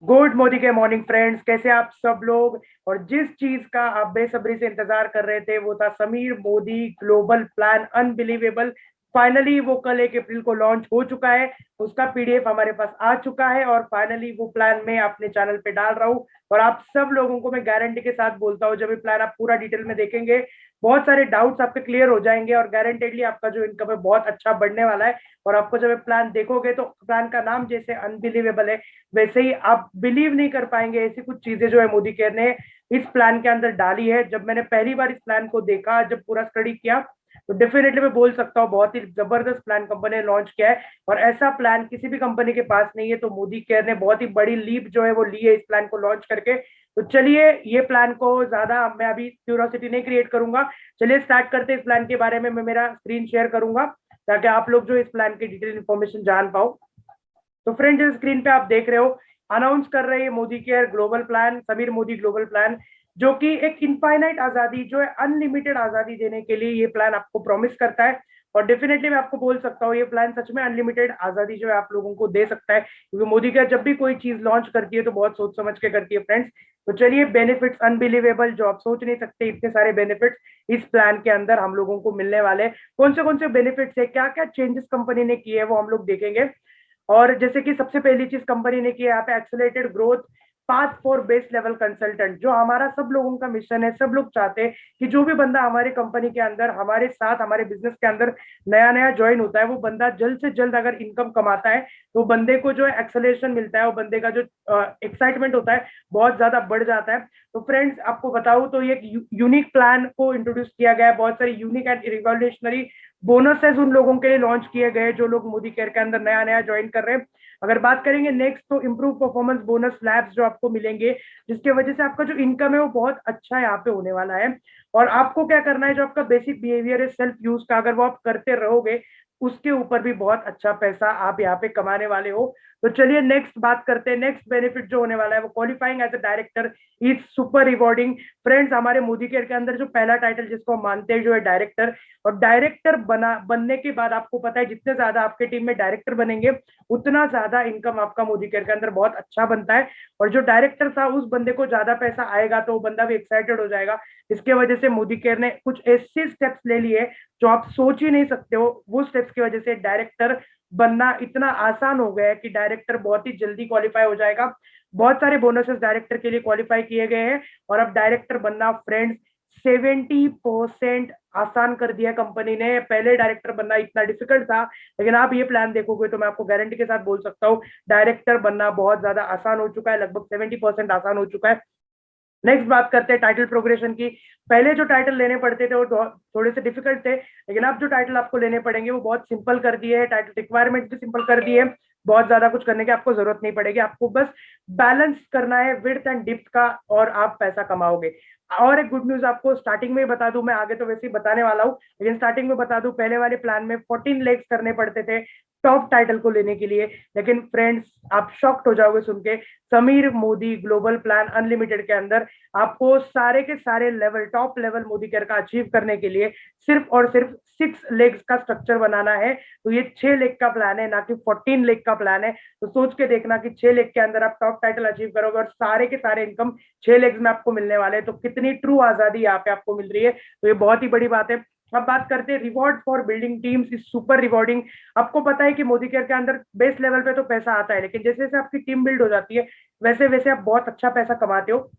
Good Modi के morning friends, कैसे आप सब लोग। और जिस चीज का आप बेसब्री से इंतजार कर रहे थे वो था Sameer Modi global plan unbelievable. Finally वो कल 1 अप्रैल को लॉन्च हो चुका है। उसका पीडीएफ हमारे पास आ चुका है और फाइनली वो प्लान मैं अपने चैनल पे डाल रहा हूँ। और आप सब लोगों को मैं गारंटी के साथ बोलता हूँ, जब ये प्लान आप पूरा डिटेल में देखेंगे बहुत सारे डाउट्स आपके क्लियर हो जाएंगे और गारंटेडली आपका जो इनकम है बहुत अच्छा बढ़ने वाला है। और आपको जब ये प्लान देखोगे तो प्लान का नाम जैसे अनबिलीवेबल है, वैसे ही आप बिलीव नहीं कर पाएंगे ऐसी कुछ चीजें जो है मोदी केयर ने इस प्लान के अंदर डाली है। जब मैंने पहली बार इस प्लान को देखा, जब पूरा स्टडी किया, तो डेफिनेटली मैं बोल सकता हूँ बहुत ही जबरदस्त प्लान कंपनी ने लॉन्च किया है। और ऐसा प्लान किसी भी कंपनी के पास नहीं है, तो मोदी केयर ने बहुत ही बड़ी लीप जो है वो ली है इस प्लान को लॉन्च करके। तो चलिए, ये प्लान को ज्यादा मैं अभी क्यूरोसिटी नहीं क्रिएट करूंगा। चलिए स्टार्ट करते हैं। इस प्लान के बारे में मैं मेरा स्क्रीन शेयर करूंगा ताकि आप लोग जो इस प्लान की डिटेल इन्फॉर्मेशन जान पाओ। तो फ्रेंड्स, स्क्रीन पे आप देख रहे हो, अनाउंस कर रहे हैं Modi care global plan, Sameer Modi global plan, जो कि एक इनफाइनाइट आजादी जो है अनलिमिटेड आजादी देने के लिए ये प्लान आपको प्रॉमिस करता है। और डेफिनेटली मैं आपको बोल सकता हूँ ये प्लान सच में अनलिमिटेड आजादी जो है आप लोगों को दे सकता है, क्योंकि मोदी केयर जब भी कोई चीज लॉन्च करती है तो बहुत सोच समझ के करती है फ्रेंड्स। तो चलिए, बेनिफिट्स अनबिलीवेबल जो आप सोच नहीं सकते, इतने सारे बेनिफिट्स इस प्लान के अंदर हम लोगों को मिलने वाले हैं। कौन से बेनिफिट्स है, क्या क्या चेंजेस कंपनी ने किए हैं, वो हम लोग देखेंगे। और जैसे कि सबसे पहली चीज कंपनी ने की है यहाँ पे accelerated growth path for base level consultant, जो हमारा सब लोगों का मिशन है। सब लोग चाहते हैं कि जो भी बंदा हमारे कंपनी के अंदर हमारे साथ हमारे बिजनेस के अंदर नया नया ज्वाइन होता है, वो बंदा जल्द से जल्द अगर इनकम कमाता है तो बंदे को जो है एक्सेलरेशन मिलता है, वो बंदे का जो एक्साइटमेंट होता है बहुत ज्यादा बढ़ जाता है। तो फ्रेंड्स, आपको बताऊं तो ये यूनिक प्लान को इंट्रोड्यूस किया गया है। बहुत सारे यूनिक एंड रिवॉल्यूशनरी बोनसेस उन लोगों के लिए लॉन्च किए गए जो लोग मोदी केयर के अंदर नया नया ज्वाइन कर रहे हैं। अगर बात करेंगे नेक्स्ट, तो इम्प्रूव परफॉर्मेंस बोनस लैब्स जो आपको मिलेंगे, जिसकी वजह से आपका जो इनकम है वो बहुत अच्छा यहाँ पे होने वाला है। और आपको क्या करना है, जो आपका बेसिक बिहेवियर है सेल्फ यूज का, अगर वो आप करते रहोगे उसके ऊपर भी बहुत अच्छा पैसा आप यहाँ पे कमाने वाले हो। तो चलिए नेक्स्ट बात करते हैं। नेक्स्ट बेनिफिट जो होने वाला है वो qualifying as a director is super rewarding. Friends, हमारे मोदी केयर के अंदर जो पहला टाइटल जिसको हम मानते हैं जो है डायरेक्टर, और डायरेक्टर बनने के बाद आपको पता है जितने ज्यादा आपके टीम में डायरेक्टर बनेंगे उतना ज्यादा इनकम आपका मोदी केयर के अंदर बहुत अच्छा बनता है। और जो डायरेक्टर था उस बंदे को ज्यादा पैसा आएगा तो वो बंदा भी एक्साइटेड हो जाएगा। इसके वजह से मोदी केयर ने कुछ ऐसे स्टेप्स ले लिए जो आप सोच ही नहीं सकते हो। वो स्टेप्स की वजह से डायरेक्टर बनना इतना आसान हो गया है कि डायरेक्टर बहुत ही जल्दी क्वालिफाई हो जाएगा। बहुत सारे बोनसेस डायरेक्टर के लिए क्वालिफाई किए गए हैं। और अब डायरेक्टर बनना फ्रेंड्स 70% आसान कर दिया कंपनी ने। पहले डायरेक्टर बनना इतना डिफिकल्ट था, लेकिन आप ये प्लान देखोगे तो मैं आपको गारंटी के साथ बोल सकता हूँ डायरेक्टर बनना बहुत ज्यादा आसान हो चुका है, लगभग 70% आसान हो चुका है। नेक्स्ट बात करते हैं टाइटल प्रोग्रेशन की। पहले जो टाइटल लेने पड़ते थे वो थोड़े से डिफिकल्ट थे, लेकिन अब जो टाइटल आपको लेने पड़ेंगे वो बहुत सिंपल कर दिए हैं। टाइटल रिक्वायरमेंट भी सिंपल कर दिए हैं। बहुत ज्यादा कुछ करने की आपको जरूरत नहीं पड़ेगी, आपको बस बैलेंस करना है विड्थ एंड डिप्थ का, और आप पैसा कमाओगे। और एक गुड न्यूज आपको स्टार्टिंग में ही बता दूं, मैं आगे तो वैसे ही बताने वाला हूँ, लेकिन स्टार्टिंग में बता दूं, पहले वाले प्लान में 14 लेग्स करने पड़ते थे टॉप टाइटल को लेने के लिए। लेकिन फ्रेंड्स, आप शॉक्ड हो जाओगे सुन के, Sameer Modi global plan unlimited के अंदर आपको सारे के सारे level, top level Modi care का अचीव करने के लिए सिर्फ और सिर्फ 6 लेग्स का स्ट्रक्चर बनाना है। तो ये 6 लेग का प्लान है, ना कि 14 लेग का प्लान है। तो सोच के देखना कि 6 लेग के अंदर आप टॉप टाइटल अचीव करोगे और सारे के सारे इनकम 6 लेग्स में आपको मिलने वाले हैं। तो कितनी ट्रू आजादी यहाँ पे आपको मिल रही है, तो ये बहुत ही बड़ी बात है। अब बात करते हैं reward for building teams is super rewarding. आपको पता है कि मोदी केयर के अंदर बेस लेवल पे तो पैसा आता है, लेकिन जैसे जैसे आपकी टीम बिल्ड हो जाती है वैसे वैसे आप बहुत अच्छा पैसा कमाते हो।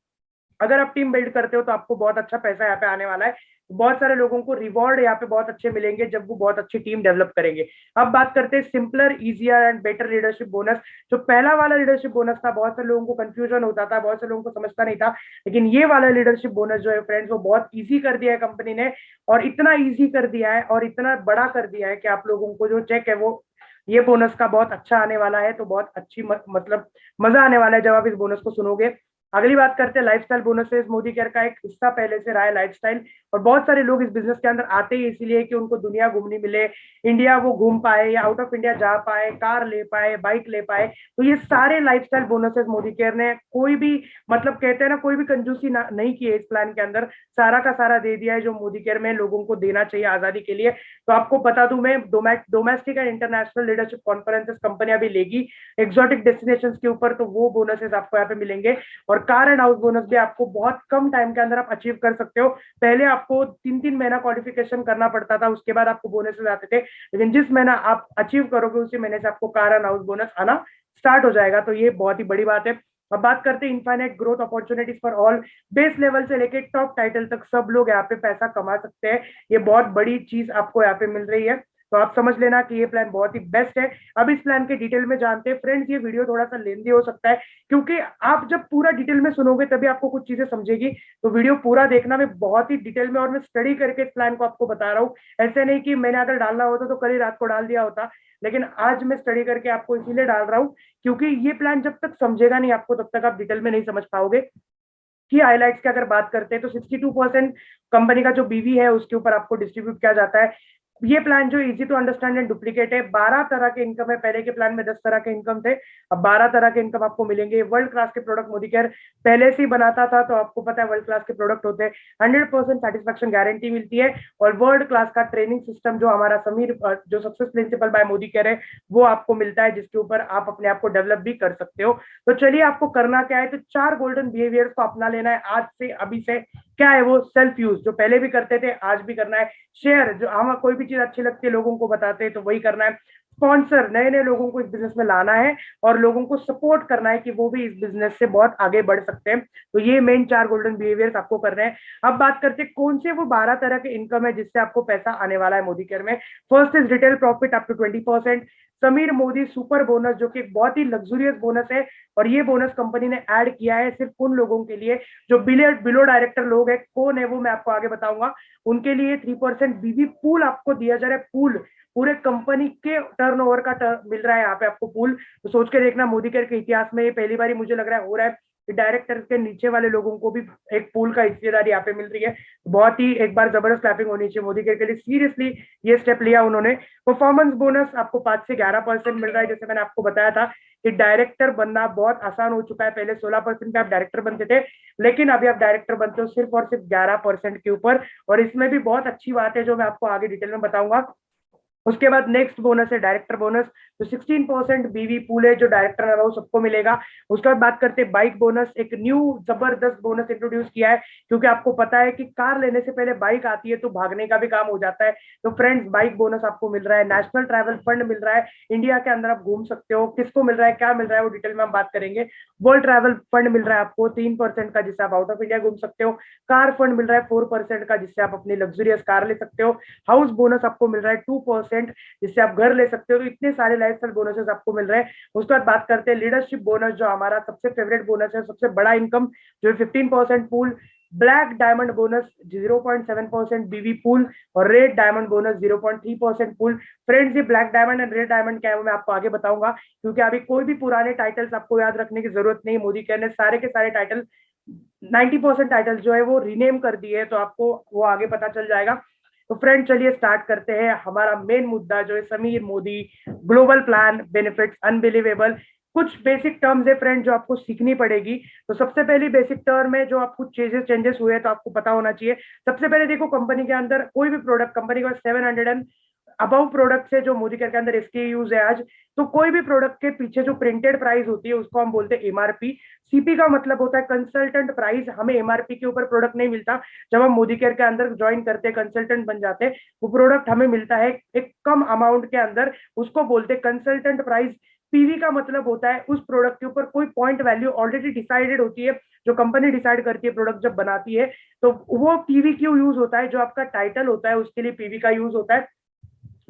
अगर आप टीम बिल्ड करते हो तो आपको बहुत अच्छा पैसा यहाँ पे आने वाला है। बहुत सारे लोगों को रिवॉर्ड यहाँ पे बहुत अच्छे मिलेंगे जब वो बहुत अच्छी टीम डेवलप करेंगे। अब बात करते हैं simpler easier and better leadership bonus. जो पहला वाला लीडरशिप बोनस था, बहुत से लोगों को कंफ्यूजन होता था, बहुत से लोगों को समझता नहीं था, लेकिन ये वाला लीडरशिप बोनस जो है फ्रेंड्स वो बहुत ईजी कर दिया है कंपनी ने। और इतना ईजी कर दिया है और इतना बड़ा कर दिया है कि आप लोगों को जो चेक है वो ये बोनस का बहुत अच्छा आने वाला है। तो बहुत अच्छी मतलब मजा आने वाला है जब आप इस बोनस को सुनोगे। अगली बात करते हैं लाइफस्टाइल बोनसेस। मोदी केयर का एक हिस्सा पहले से रहा है लाइफस्टाइल, और बहुत सारे लोग इस बिजनेस के अंदर आते ही इसीलिए कि उनको दुनिया घूमनी मिले, इंडिया वो घूम पाए या आउट ऑफ इंडिया जा पाए, कार ले पाए, बाइक ले पाए। तो ये सारे लाइफस्टाइल बोनसेस मोदी केयर ने कोई भी मतलब कहते हैं ना कोई भी कंजूसी नहीं की है इस प्लान के अंदर, सारा का सारा दे दिया है जो मोदी केयर में लोगों को देना चाहिए आजादी के लिए। तो आपको बता दूं मैं, domestic and international leadership conferences कंपनियां भी लेगी एक्सोटिक डेस्टिनेशन के ऊपर, तो वो बोनसेस आपको यहाँ पे मिलेंगे। और कार एंड हाउस बोनस भी आपको बहुत कम टाइम के अंदर आप अचीव कर सकते हो। पहले आपको 3-3 महीना क्वालिफिकेशन करना पड़ता था, उसके बाद आपको बोनसेस आते थे, लेकिन जिस महीना आप अचीव करोगे उसी महीने से आपको कार एंड हाउस बोनस आना स्टार्ट हो जाएगा। तो ये बहुत ही बड़ी बात है। अब बात करते हैं infinite growth opportunities for all. Base level से लेके टॉप टाइटल तक सब लोग यहाँ पे पैसा कमा सकते हैं, ये बहुत बड़ी चीज आपको यहाँ पे मिल रही है। तो आप समझ लेना कि ये प्लान बहुत ही बेस्ट है। अब इस प्लान के डिटेल में जानते हैं फ्रेंड्स। ये वीडियो थोड़ा सा लेंदी हो सकता है, क्योंकि आप जब पूरा डिटेल में सुनोगे तभी आपको कुछ चीजें समझेगी। तो वीडियो पूरा देखना, मैं बहुत ही डिटेल में और मैं स्टडी करके इस प्लान को आपको बता रहा हूँ। ऐसे नहीं कि मैंने अगर डालना होता तो कल ही रात को डाल दिया होता, लेकिन आज मैं स्टडी करके आपको इसीलिए डाल रहा हूँ क्योंकि ये प्लान जब तक समझेगा नहीं आपको तब तक आप डिटेल में नहीं समझ पाओगे। की हाइलाइट्स की अगर बात करते हैं तो 62% कंपनी का जो बीवी है उसके ऊपर आपको डिस्ट्रीब्यूट किया जाता है। ये प्लान जो easy to understand and duplicate है, 12 तरह के इनकम है। पहले के प्लान में 10 तरह के इनकम थे, अब 12 तरह के इनकम आपको मिलेंगे। वर्ल्ड क्लास के प्रोडक्ट मोदी केयर पहले से ही बनाता था, तो आपको पता है वर्ल्ड क्लास के प्रोडक्ट होते हैं। 100% सेटिस्फेक्शन गारंटी मिलती है, और वर्ल्ड क्लास का ट्रेनिंग सिस्टम जो हमारा समीर जो success principal bye Modi care है वो आपको मिलता है, जिसके ऊपर आप अपने आप को डेवलप भी कर सकते हो। तो चलिए आपको करना क्या है, तो 4 गोल्डन बिहेवियर को अपना लेना है आज से, अभी से। क्या है वो? सेल्फ यूज, जो पहले भी करते थे आज भी करना है। शेयर, जो हमें कोई भी चीज अच्छी लगती है लोगों को बताते हैं तो वही करना है। स्पॉन्सर, नए नए लोगों को इस बिजनेस में लाना है और लोगों को सपोर्ट करना है कि वो भी इस बिजनेस से बहुत आगे बढ़ सकते हैं। तो ये मेन 4 गोल्डन बिहेवियर्स आपको करने हैं। अब बात करते हैं कौन से वो 12 तरह के इनकम है जिससे आपको पैसा आने वाला है मोदी केयर में। First is retail profit up to 20%। Sameer Modi super bonus, जो कि एक बहुत ही लग्जूरियस बोनस है, और ये बोनस कंपनी ने ऐड किया है सिर्फ उन लोगों के लिए जो बिलो डायरेक्टर लोग है। कौन है वो मैं आपको आगे बताऊंगा। उनके लिए 3% बीवी पूल आपको दिया जा रहा है। पूल पूरे कंपनी के टर्नओवर का मिल रहा है यहाँ पे आपको पूल। तो सोच के देखना, मोदी केयर के इतिहास में ये पहली बार मुझे लग रहा है हो रहा है कि डायरेक्टर के नीचे वाले लोगों को भी एक पूल का हिस्सेदारी यहाँ पे मिल रही है। बहुत ही एक बार जबरदस्त क्लैपिंग होनी चाहिए मोदी केयर के लिए, सीरियसली ये स्टेप लिया उन्होंने। परफॉर्मेंस बोनस आपको 5 से 11% मिल रहा है। जैसे मैंने आपको बताया था कि डायरेक्टर बनना बहुत आसान हो चुका है। पहले 16% पे आप डायरेक्टर बनते थे, लेकिन अभी आप डायरेक्टर बनते हो सिर्फ और सिर्फ 11% के ऊपर। और इसमें भी बहुत अच्छी बात है जो मैं आपको आगे डिटेल में बताऊंगा। उसके बाद नेक्स्ट बोनस है डायरेक्टर बोनस, तो 16% बीवी पूल है जो डायरेक्टर है वो सबको मिलेगा। उसके बाद बात करते हैं बाइक बोनस। एक न्यू जबरदस्त बोनस इंट्रोड्यूस किया है, क्योंकि आपको पता है कि कार लेने से पहले बाइक आती है तो भागने का भी काम हो जाता है। तो फ्रेंड्स, बाइक बोनस आपको मिल रहा है। नेशनल ट्रैवल फंड मिल रहा है, इंडिया के अंदर आप घूम सकते हो। किसको मिल रहा है, क्या मिल रहा है, वो डिटेल में हम बात करेंगे। वर्ल्ड ट्रैवल फंड मिल रहा है आपको 3% का, जिससे आप आउट ऑफ इंडिया घूम सकते हो। कार फंड मिल रहा है 4% का, जिससे आप अपनी लग्जरियस कार ले सकते हो। हाउस बोनस आपको मिल रहा है 2%, जिससे आप घर ले सकते हो। तो इतने सारे लाइफस्टाइल बोनसेस आपको मिल रहे हैं। उसके बाद बात करते हैं लीडरशिप बोनस, जो हमारा सबसे फेवरेट बोनस है, सबसे बड़ा इनकम जो है 15% pool. Black diamond bonus 0.7% BV pool, और red diamond bonus 0.3% pool. Friends, ये black diamond and red diamond क्या है वो मैं आपको आगे बताऊंगा, क्योंकि अभी कोई भी पुराने टाइटल्स आपको याद रखने की जरूरत नहीं। मोदी केयर ने सारे के सारे टाइटल 90% टाइटल्स जो है वो रीनेम कर दिए, तो आपको वो आगे पता चल जाएगा। तो फ्रेंड चलिए स्टार्ट करते हैं हमारा मेन मुद्दा जो है Sameer Modi global plan benefits unbelievable. कुछ बेसिक टर्म्स है फ्रेंड जो आपको सीखनी पड़ेगी। तो सबसे पहली बेसिक टर्म है जो आपको चेंजेस हुए तो आपको पता होना चाहिए। सबसे पहले देखो, कंपनी के अंदर कोई भी प्रोडक्ट, कंपनी का 700 अबव प्रोडक्ट है जो मोदी केयर के अंदर इसके यूज है आज। तो कोई भी प्रोडक्ट के पीछे जो प्रिंटेड प्राइस होती है उसको हम बोलते हैं एमआरपी। सीपी का मतलब होता है कंसल्टेंट प्राइस। हमें एमआरपी के ऊपर प्रोडक्ट नहीं मिलता। जब हम मोदी केयर के अंदर ज्वाइन करते हैं, कंसल्टेंट बन जाते हैं, वो प्रोडक्ट हमें मिलता है एक कम अमाउंट के अंदर, उसको बोलते हैं कंसल्टेंट प्राइस। पीवी का मतलब होता है उस प्रोडक्ट के ऊपर कोई पॉइंट वैल्यू ऑलरेडी डिसाइडेड होती है, जो कंपनी डिसाइड करती है प्रोडक्ट जब बनाती है। तो वो पीवी क्यों यूज होता है, जो आपका टाइटल होता है उसके लिए पीवी का यूज होता है।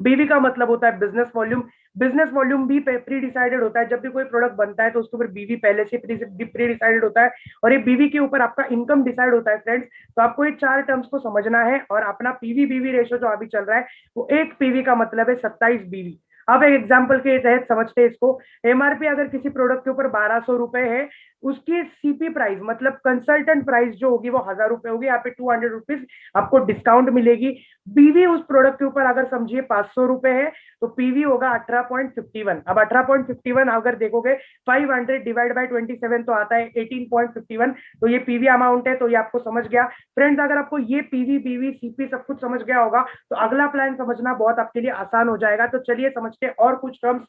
बीवी का मतलब होता है बिजनेस वॉल्यूम। बिजनेस वॉल्यूम भी प्री डिसाइडेड होता है। जब भी कोई प्रोडक्ट बनता है तो उसके ऊपर बीवी पहले से प्री डिसाइडेड होता है, और ये बीवी के ऊपर आपका इनकम डिसाइड होता है फ्रेंड्स। तो आपको ये 4 टर्म्स को समझना है, और अपना पीवी बीवी रेशो जो अभी चल रहा है वो एक पीवी का मतलब है 27 बीवी। अब एक एग्जांपल के तहत समझते हैं इसको। एमआरपी अगर किसी प्रोडक्ट के ऊपर 1200 रुपए है, उसकी सीपी प्राइस मतलब कंसल्टेंट प्राइस जो होगी वो 1000 रुपए होगी, यहाँ पे 200 रुपीज आपको डिस्काउंट मिलेगी। बीवी उस प्रोडक्ट के ऊपर अगर समझिए 500 रुपए है तो पीवी होगा 18.51। अब 18.51 अगर देखोगे 500 डिवाइड बाय 27 तो आता है 18.51, तो ये पीवी अमाउंट है। तो ये आपको समझ गया फ्रेंड्स। अगर आपको ये पीवी बीवी सीपी सब कुछ समझ गया होगा तो अगला प्लान समझना बहुत आपके लिए आसान हो जाएगा। तो चलिए समझते हैं और कुछ टर्म्स,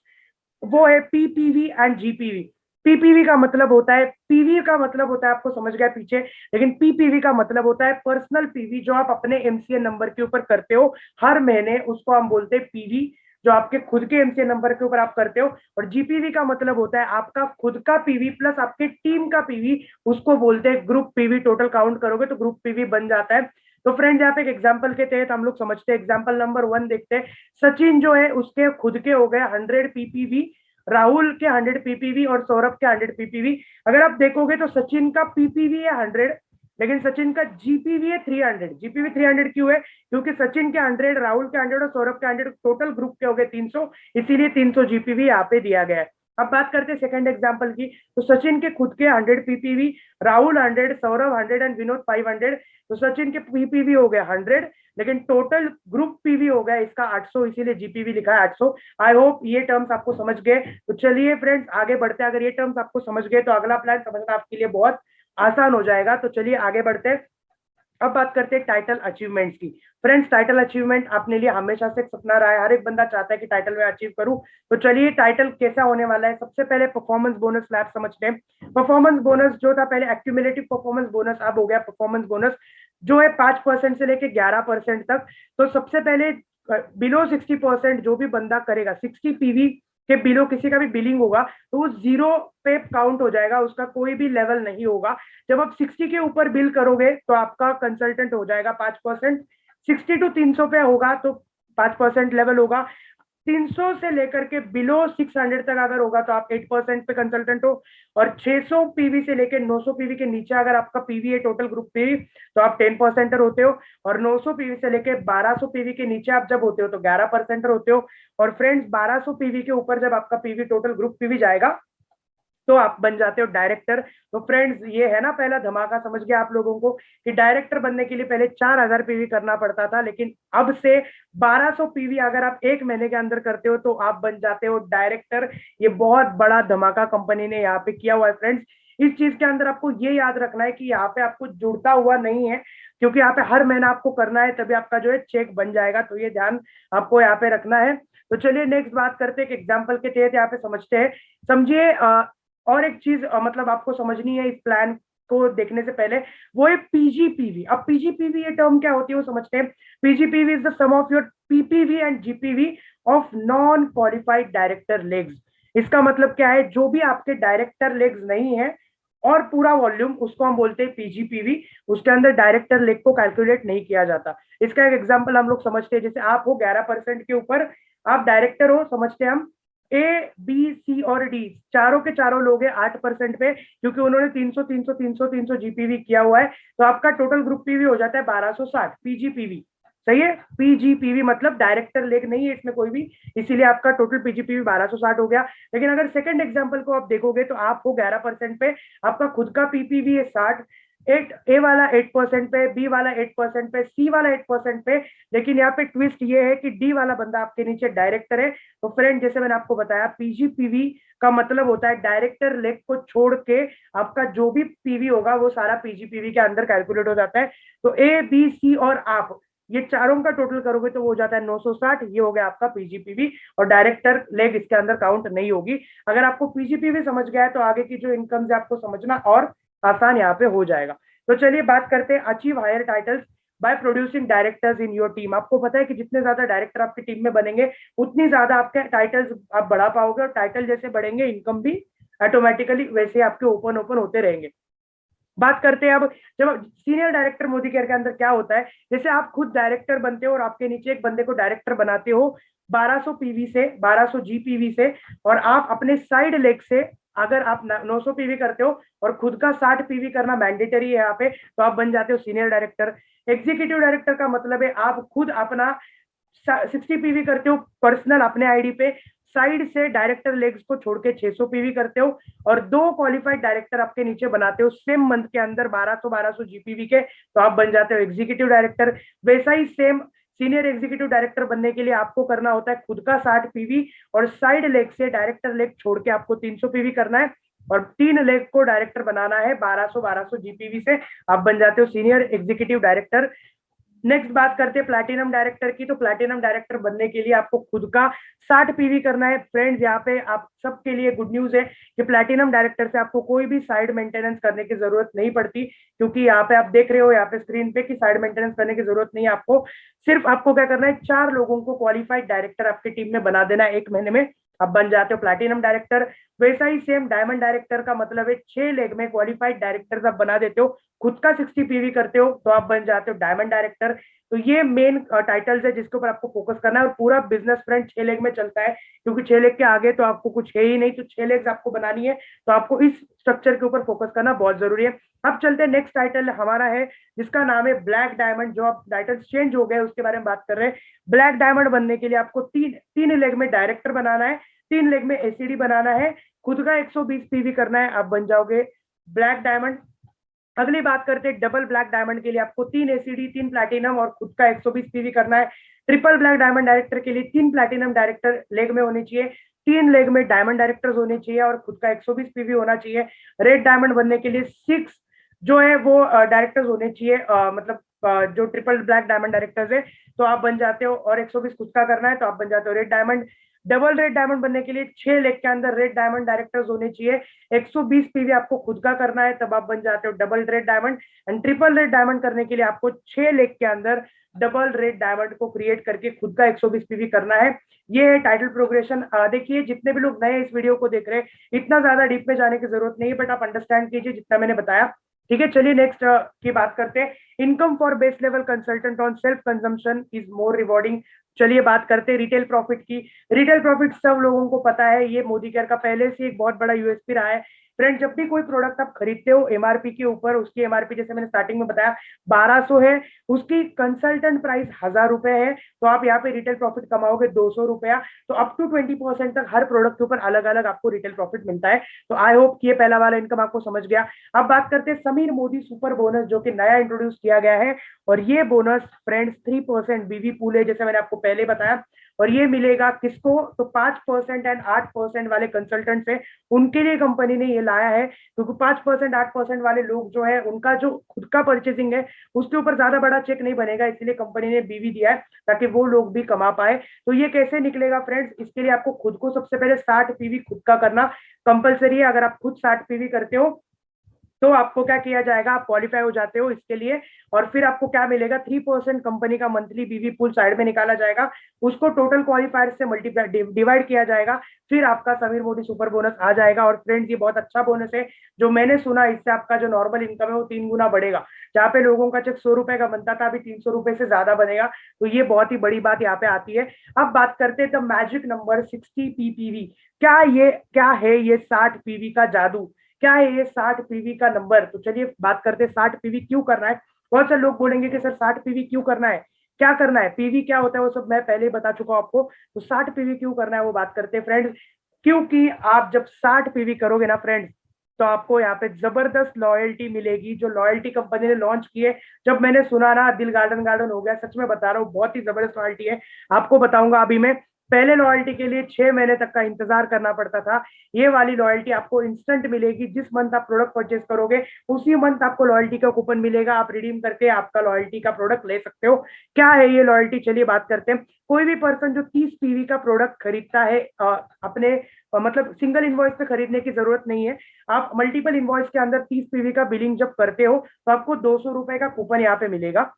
वो है पीपीवी एंड जीपीवी। पीपीवी का मतलब होता है, पीवी का मतलब होता है आपको समझ गया पीछे, लेकिन पीपीवी का मतलब होता है पर्सनल पीवी, जो आप अपने एमसीए नंबर के ऊपर करते हो हर महीने, उसको हम बोलते हैं पीवी, जो आपके खुद के एमसीए नंबर के ऊपर आप करते हो। और जीपीवी का मतलब होता है आपका खुद का पीवी प्लस आपके टीम का पीवी, उसको बोलते हैं ग्रुप पीवी। टोटल काउंट करोगे तो ग्रुप पीवी बन जाता है। तो फ्रेंड्स यहाँ पे एक एग्जांपल के तहत हम लोग समझते हैं। एग्जांपल नंबर 1 देखते हैं। सचिन जो है उसके खुद के हो गए 100 पीपीवी, राहुल के 100 पीपीवी और सौरभ के 100 पीपीवी। अगर आप देखोगे तो सचिन का पीपीवी है 100, लेकिन सचिन का जीपीवी है 300। जीपीवी 300 क्यों है? क्योंकि सचिन के 100, राहुल के 100 और सौरभ के 100 टोटल ग्रुप के हो गए 300, इसीलिए 300 जीपीवी यहाँ पे दिया गया है। अब बात करते हैं सेकंड एग्जांपल की। तो सचिन के खुद के 100 पीपीवी, राहुल 100, सौरभ 100 एंड विनोद 500। तो सचिन के पीपीवी हो गए 100, लेकिन टोटल ग्रुप पीवी हो गया इसका 800, इसीलिए जीपीवी लिखा है 800। आई होप ये टर्म्स आपको समझ गए। तो चलिए फ्रेंड्स आगे बढ़ते हैं। अगर ये टर्म्स आपको समझ गए तो अगला प्लान समझना आपके लिए बहुत आसान हो जाएगा। तो चलिए आगे बढ़ते हैं। अब बात करते हैं टाइटल अचीवमेंट्स की। फ्रेंड्स टाइटल अचीवमेंट अपने लिए हमेशा से एक सपना रहा है, हर एक बंदा चाहता है कि टाइटल में अचीव करूं। तो चलिए टाइटल कैसा होने वाला है। सबसे पहले परफॉर्मेंस बोनस स्लैब समझते हैं। परफॉर्मेंस बोनस जो था पहले एक्यूमुलेटिव परफॉर्मेंस बोनस, अब हो गया परफॉर्मेंस बोनस, जो है 5% से लेके 11% तक। तो सबसे पहले बिलो 60% जो भी बंदा करेगा, 60 पीवी के बिलो किसी का भी बिलिंग होगा तो वो जीरो पे काउंट हो जाएगा, उसका कोई भी लेवल नहीं होगा। जब आप 60 के ऊपर बिल करोगे तो आपका कंसल्टेंट हो जाएगा 5%। 60 टू 300 पे होगा तो 5% लेवल होगा। 300 से लेकर के बिलो 600 तक अगर होगा तो आप 8% पे कंसल्टेंट हो। और 600 पीवी से लेकर 900 पीवी के नीचे अगर आपका पीवी है टोटल ग्रुप पीवी तो आप 10% होते हो। और 900 पीवी से लेकर 1200 पीवी के नीचे आप जब होते हो तो 11% होते हो। और फ्रेंड्स 1200 पीवी के ऊपर जब आपका पीवी टोटल ग्रुप पीवी जाएगा तो आप बन जाते हो डायरेक्टर। तो फ्रेंड्स ये है ना पहला धमाका, समझ गया आप लोगों को कि डायरेक्टर बनने के लिए पहले 4000 पीवी करना पड़ता था, लेकिन अब से 1200 पीवी अगर आप एक महीने के अंदर करते हो तो आप बन जाते हो डायरेक्टर। ये बहुत बड़ा धमाका कंपनी ने यहाँ पे किया हुआ है फ्रेंड्स। इस चीज के अंदर आपको ये याद रखना है कि यहाँ पे आपको जुड़ता हुआ नहीं है, क्योंकि यहाँ पे हर महीना आपको करना है तभी आपका जो है चेक बन जाएगा। तो ये ध्यान आपको यहाँ पे रखना है। तो चलिए नेक्स्ट बात करते हैं, एक एग्जाम्पल के तहत यहाँ पे समझते हैं। समझिए और एक चीज मतलब आपको समझनी है इस प्लान को देखने से पहले, वो है पीजीपीवी। अब पीजीपीवी ये टर्म क्या होती है वो समझते हैं। PGPV is the sum of your PPV and GPV of non qualified director legs. इसका मतलब क्या है, जो भी आपके डायरेक्टर लेग्स नहीं है और पूरा वॉल्यूम, उसको हम बोलते हैं पीजीपीवी। उसके अंदर डायरेक्टर लेग को कैलकुलेट नहीं किया जाता। इसका एक एग्जांपल हम लोग समझते हैं। जैसे आप हो 11% के ऊपर, आप डायरेक्टर हो, समझते हैं हम ए बी सी और डी चारों के चारों लोग हैं 8% पे, क्योंकि उन्होंने 300 300 300 300 जीपीवी किया हुआ है। तो आपका टोटल ग्रुप पीवी हो जाता है 1260 पीजीपीवी। सही है, पीजीपीवी मतलब डायरेक्टर लेग नहीं है इसमें कोई भी, इसीलिए आपका टोटल पीजीपीवी 1260 हो गया। लेकिन अगर सेकंड एग्जांपल को आप देखोगे तो आप हो 11% पे, आपका खुद का पीपीवी है 60, एट ए वाला 8% पे, बी वाला 8% पे, सी वाला 8% पे। लेकिन यहाँ पे ट्विस्ट ये है कि डी वाला बंदा आपके नीचे डायरेक्टर है। तो फ्रेंड जैसे मैंने आपको बताया पीजीपीवी का मतलब होता है डायरेक्टर लेग को छोड़ के आपका जो भी पीवी होगा वो सारा पीजीपीवी के अंदर कैलकुलेट हो जाता है। तो ए बी सी और आप ये चारों का टोटल करोगे तो वो हो जाता है 960। ये हो गया आपका पीजीपीवी, और डायरेक्टर लेग इसके अंदर काउंट नहीं होगी। अगर आपको पीजीपीवी समझ गया है तो आगे की जो इनकम है आपको समझना और आसान यहाँ पे हो जाएगा। तो चलिए बात करते हैं achieve higher titles by producing directors in your team. आपको पता है कि जितने ज्यादा डायरेक्टर आपकी टीम में बनेंगे उतनी ज्यादा आपके टाइटल्स आप बढ़ा पाओगे, और टाइटल जैसे बढ़ेंगे इनकम भी ऑटोमेटिकली वैसे आपके ओपन ओपन होते रहेंगे। बात करते हैं अब, जब सीनियर डायरेक्टर मोदी केयर के अंदर क्या होता है, जैसे आप खुद डायरेक्टर बनते हो और आपके नीचे एक बंदे को डायरेक्टर बनाते हो 1200 पीवी से, 1200 जीपीवी से, और आप अपने साइड लेग से अगर आप 900 पीवी करते हो और खुद का 60 पीवी करना मैंडेटरी है यहाँ पे, तो आप बन जाते हो सीनियर डायरेक्टर। एग्जीक्यूटिव डायरेक्टर का मतलब है आप खुद अपना 60 पीवी करते हो पर्सनल अपने आईडी पे, साइड से डायरेक्टर लेग्स को छोड़ के 600 पीवी करते हो और 2 क्वालिफाइड डायरेक्टर आपके नीचे बनाते हो सेम मंथ के अंदर 1200 जीपीवी के, तो आप बन जाते हो एग्जीक्यूटिव डायरेक्टर। वैसा ही सेम सीनियर एग्जीक्यूटिव डायरेक्टर बनने के लिए आपको करना होता है खुद का 60 पीवी और साइड लेग से डायरेक्टर लेग छोड़ के आपको 300 पीवी करना है और 3 लेग को डायरेक्टर बनाना है 1200 जीपीवी से, आप बन जाते हो सीनियर एग्जीक्यूटिव डायरेक्टर। नेक्स्ट बात करते हैं प्लैटिनम डायरेक्टर की। तो प्लैटिनम डायरेक्टर बनने के लिए आपको खुद का 60 पीवी करना है। फ्रेंड्स, यहाँ पे आप सबके लिए गुड न्यूज है कि प्लैटिनम डायरेक्टर से आपको कोई भी साइड मेंटेनेंस करने की जरूरत नहीं पड़ती, क्योंकि यहाँ पे आप देख रहे हो यहाँ पे स्क्रीन पे कि साइड मेंटेनेंस करने की जरूरत नहीं है आपको। सिर्फ आपको क्या करना है, 4 लोगों को क्वालिफाइड डायरेक्टर आपकी टीम में बना देना है 1 महीने में, आप बन जाते हो प्लैटिनम डायरेक्टर। वैसा ही सेम डायमंड डायरेक्टर का मतलब है 6 लेग में क्वालिफाइड डायरेक्टर आप बना देते हो, खुद का 60 पीवी करते हो तो आप बन जाते हो डायमंड डायरेक्टर। तो ये मेन टाइटल्स है जिसके ऊपर आपको फोकस करना है और पूरा बिजनेस फ्रेंड 6 लेग में चलता है, क्योंकि 6 लेग के आगे तो आपको कुछ है ही नहीं, तो 6 लेग्स आपको बनानी है, तो आपको इस स्ट्रक्चर के ऊपर फोकस करना बहुत जरूरी है। अब चलते हैं नेक्स्ट टाइटल हमारा है जिसका नाम है ब्लैक डायमंड। जो आप टाइटल चेंज हो गए उसके बारे में बात कर रहे हैं। ब्लैक डायमंड बनने के लिए आपको तीन लेग में डायरेक्टर बनाना है, 3 लेग में एसीडी बनाना है, खुद का 120 पीवी करना है, आप बन जाओगे ब्लैक डायमंड। अगली बात करते हैं डबल ब्लैक डायमंड के लिए आपको 3 एसीडी 3 प्लैटिनम और खुद का 120 पीवी करना है। ट्रिपल ब्लैक डायमंड डायरेक्टर के लिए 3 प्लैटिनम डायरेक्टर लेग में होने चाहिए, 3 लेग में डायमंड डायरेक्टर्स होने चाहिए और खुद का 120 पीवी होना चाहिए। रेड डायमंड बनने के लिए 6 जो है वो डायरेक्टर्स होने चाहिए, मतलब जो ट्रिपल ब्लैक डायमंड डायरेक्टर्स है, तो आप बन जाते हो और 120 खुद का करना है तो आप बन जाते हो red diamond. Double red diamond बनने के लिए 6 लेग के अंदर रेड डायमंड डायरेक्टर्स होने चाहिए, 120 पीवी आपको खुद का करना है तब आप बन जाते हो double red diamond. And triple red diamond करने के लिए आपको 6 लेग के अंदर डबल रेड डायमंड को क्रिएट करके खुद का 120 पीवी करना है। ये है टाइटल प्रोग्रेशन। देखिए जितने भी लोग नए इस वीडियो को देख रहे हैं इतना ज्यादा डीप में जाने की जरूरत नहीं है, बट आप अंडरस्टैंड कीजिए जितना मैंने बताया, ठीक है। चलिए नेक्स्ट की बात करते हैं। Income for base level consultant on self consumption is more rewarding. चलिए बात करते हैं रिटेल प्रॉफिट की। रिटेल प्रॉफिट सब लोगों को पता है, ये मोदी केयर का पहले से एक बहुत बड़ा यूएसपी रहा है। फ्रेंड, जब भी कोई प्रोडक्ट आप खरीदते हो एमआरपी के ऊपर, उसकी एमआरपी जैसे मैंने स्टार्टिंग में बताया 1200 है, उसकी कंसल्टेंट प्राइस 1000 रुपए है, तो आप यहाँ पे रिटेल प्रॉफिट कमाओगे 200 रुपया। तो अप टू 20% तक हर प्रोडक्ट के ऊपर अलग अलग आपको रिटेल प्रॉफिट मिलता है। तो आई होप कि ये पहला वाला इनकम आपको समझ गया। अब बात करते हैं समीर मोदी सुपर बोनस, जो कि नया इंट्रोड्यूस किया गया है और ये बोनस फ्रेंड्स 3% बीवी पूल है, जैसे मैंने आपको पहले बताया। और ये मिलेगा किसको, तो 5% एंड 8% वाले कंसल्टेंट है, उनके लिए कंपनी ने ये लाया है, क्योंकि 5% 8% वाले लोग जो है उनका जो खुद का परचेसिंग है उसके ऊपर ज्यादा बड़ा चेक नहीं बनेगा, इसलिए कंपनी ने बीवी दिया है ताकि वो लोग भी कमा पाए। तो ये कैसे निकलेगा फ्रेंड्स, इसके लिए आपको खुद को सबसे पहले 60 पीवी खुद का करना कंपलसरी है। अगर आप खुद 60 पीवी करते हो तो आपको क्या किया जाएगा, आप क्वालिफाई हो जाते हो इसके लिए, और फिर आपको क्या मिलेगा, 3% कंपनी का मंथली बीवी पूल साइड में निकाला जाएगा, उसको टोटल क्वालिफायर से मल्टीप्लाई डिवाइड किया जाएगा, फिर आपका समीर मोदी सुपर बोनस आ जाएगा। और फ्रेंड्स ये बहुत अच्छा बोनस है, जो मैंने सुना इससे आपका जो नॉर्मल इनकम है वो 3 गुना बढ़ेगा। जहाँ पे लोगों का चेक 100 रुपए का बनता था, अभी 300 रुपए से ज्यादा बनेगा, तो ये बहुत ही बड़ी बात यहाँ पे आती है। अब बात करते हैं द मैजिक नंबर 60 पीपीवी। क्या है ये 60 पीवी का जादू, क्या है ये 60 पीवी का नंबर। तो चलिए बात करते हैं 60 पीवी क्यों करना है। बहुत सारे लोग बोलेंगे कि सर 60 पीवी क्यों करना है, क्या करना है, पीवी क्या होता है वो सब मैं पहले ही बता चुका हूं आपको। तो 60 पीवी क्यों करना है वो बात करते हैं फ्रेंड्स। क्योंकि आप जब 60 पीवी करोगे ना फ्रेंड्स, तो आपको यहाँ पे जबरदस्त लॉयल्टी मिलेगी, जो लॉयल्टी कंपनी ने लॉन्च की है। जब मैंने सुना ना दिल गार्डन गार्डन हो गया, सच में बता रहा हूँ, बहुत ही जबरदस्त लॉयल्टी है। आपको बताऊंगा अभी मैं, पहले लॉयल्टी के लिए 6 महीने तक का इंतजार करना पड़ता था, ये वाली लॉयल्टी आपको इंस्टेंट मिलेगी। जिस मंथ आप प्रोडक्ट परचेस करोगे उसी मंथ आपको लॉयल्टी का कूपन मिलेगा, आप रिडीम करके आपका लॉयल्टी का प्रोडक्ट ले सकते हो। क्या है ये लॉयल्टी, चलिए बात करते हैं। कोई भी पर्सन जो 30 पीवी का प्रोडक्ट खरीदता है, अपने मतलब सिंगल इनवॉइस पे खरीदने की जरूरत नहीं है, आप मल्टीपल इनवॉइस के अंदर 30 पीवी का बिलिंग जब करते हो तो आपको 200 रुपए का कूपन यहाँ पे मिलेगा।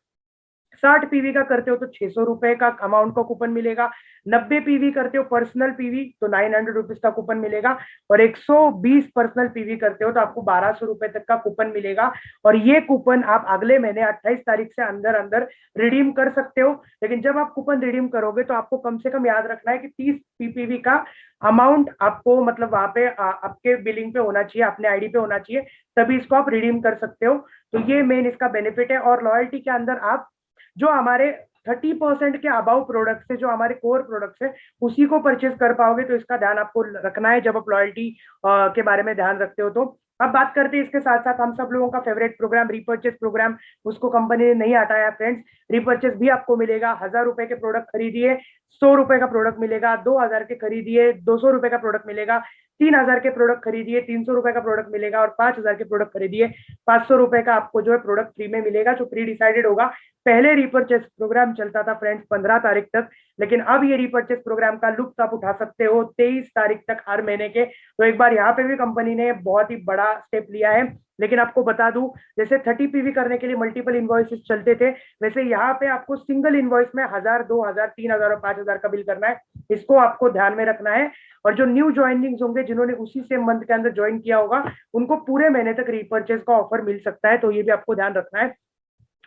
60 पीवी का करते हो तो 600 रुपए का अमाउंट का कूपन मिलेगा, 90 पीवी करते हो पर्सनल पीवी तो 900 रुपीज का कूपन मिलेगा, और 120 पर्सनल पीवी करते हो तो आपको 1200 रुपए तक का कूपन मिलेगा। और ये कूपन आप अगले महीने 28 तारीख से अंदर अंदर रिडीम कर सकते हो। लेकिन जब आप कूपन रिडीम करोगे तो आपको कम से कम याद रखना है कि 30 पीपीवी का अमाउंट आपको मतलब वहां पे आपके बिलिंग पे होना चाहिए, अपने आईडी पे होना चाहिए, तभी इसको आप रिडीम कर सकते हो। तो ये मेन इसका बेनिफिट है। और लॉयल्टी के अंदर आप जो हमारे 30% के अबाउ प्रोडक्ट्स है जो हमारे कोर प्रोडक्ट्स है उसी को परचेज कर पाओगे। तो इसका ध्यान आपको रखना है जब आप लॉयल्टी के बारे में ध्यान रखते हो। तो अब बात करते हैं इसके साथ साथ हम सब लोगों का फेवरेट प्रोग्राम रीपर्चेस प्रोग्राम, उसको कंपनी ने नहीं हटाया फ्रेंड्स। रीपर्चेस भी आपको मिलेगा। 1000 रुपए के प्रोडक्ट खरीदिए 100 रुपए का प्रोडक्ट मिलेगा, 2000 के खरीदिए 200 रुपए का प्रोडक्ट मिलेगा, 3000 के प्रोडक्ट खरीदिए 300 रुपए का प्रोडक्ट मिलेगा, और 5000 के प्रोडक्ट खरीदिए 500 रुपए का आपको जो है प्रोडक्ट फ्री में मिलेगा, जो प्री डिसाइडेड होगा। पहले रीपर्चेस प्रोग्राम चलता था फ्रेंड्स 15 तारीख तक, लेकिन अब ये रीपर्चेस प्रोग्राम का लुत्फ आप उठा सकते हो 23 तारीख तक हर महीने के। तो एक बार यहाँ पे भी कंपनी ने बहुत ही बड़ा स्टेप लिया है। लेकिन आपको बता दूं, जैसे 30 पीवी करने के लिए मल्टीपल इनवॉइसेस चलते थे, वैसे यहाँ पे आपको सिंगल इनवॉइस में 1000, 2000, 3000 और 5000 का बिल करना है। इसको आपको ध्यान में रखना है। और जो न्यू ज्वाइनिंग्स होंगे जिन्होंने उसी सेम मंथ के अंदर ज्वाइन किया होगा, उनको पूरे महीने तक रीपर्चेस का ऑफर मिल सकता है। तो ये भी आपको ध्यान रखना है।